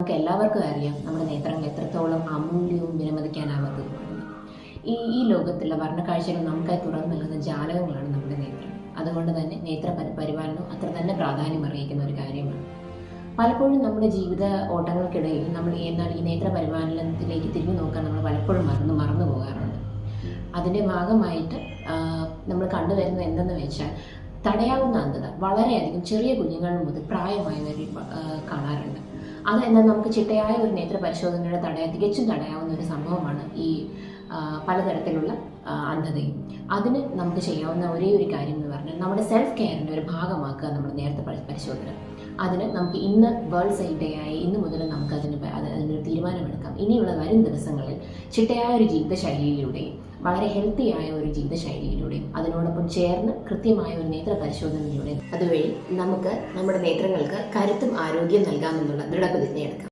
നമുക്ക് എല്ലാവർക്കും അറിയാം നമ്മുടെ നേത്രങ്ങൾ എത്രത്തോളം അമൂല്യവും വിലമതിക്കാനാവാത്തതുമാണ്. ഈ ലോകത്തുള്ള വർണ്ണക്കാഴ്ചകൾ നമുക്കായി തുറന്നു നൽകുന്ന ജാലകങ്ങളാണ് നമ്മുടെ നേത്രം. അതുകൊണ്ട് തന്നെ നേത്ര പരിപാലനം അത്ര തന്നെ പ്രാധാന്യം അറിയിക്കുന്ന ഒരു കാര്യമാണ്. പലപ്പോഴും നമ്മുടെ ജീവിത ഓട്ടങ്ങൾക്കിടയിൽ നമ്മൾ എന്നാൽ ഈ നേത്ര പരിപാലനത്തിലേക്ക് തിരിഞ്ഞു നോക്കാൻ നമ്മൾ പലപ്പോഴും മറന്നു പോകാറുണ്ട്. അതിൻ്റെ ഭാഗമായിട്ട് നമ്മൾ കണ്ടുവരുന്നത് എന്തെന്ന് വെച്ചാൽ തടയാവുന്ന അന്ധത വളരെയധികം ചെറിയ കുഞ്ഞുങ്ങൾ മുതൽ പ്രായമായവരിൽ കാണാറുണ്ട്. അതെന്നാൽ നമുക്ക് ചിട്ടയായ ഒരു നേത്ര പരിശോധനയുടെ തികച്ചും തടയാവുന്ന ഒരു സംഭവമാണ് ഈ പലതരത്തിലുള്ള അന്ധതയും. അതിന് നമുക്ക് ചെയ്യാവുന്ന ഒരേ ഒരു കാര്യം എന്ന് പറഞ്ഞാൽ നമ്മുടെ സെൽഫ് കെയറിൻ്റെ ഒരു ഭാഗമാക്കുക നമ്മുടെ നേത്ര പരിശോധന. അതിന് നമുക്ക് ഇന്ന് വേൾഡ് സൈറ്റ് ഡേ ആയി ഇന്ന് മുതൽ നമുക്ക് അതിനൊരു തീരുമാനമെടുക്കാം. ഇനിയുള്ള വരും ദിവസങ്ങളിൽ ചിട്ടയായ ഒരു ജീവിതശൈലിയിലൂടെയും വളരെ ഹെൽത്തിയായ ഒരു ജീവിതശൈലിയിലൂടെയും അതിനോടൊപ്പം ചേർന്ന് കൃത്യമായ ഒരു നേത്ര പരിശോധനയിലൂടെയും അതുവഴി നമുക്ക് നമ്മുടെ നേത്രങ്ങൾക്ക് കരുത്തും ആരോഗ്യം നൽകാമെന്നുള്ള ദൃഢപ്രതിജ്ഞ എടുക്കാം.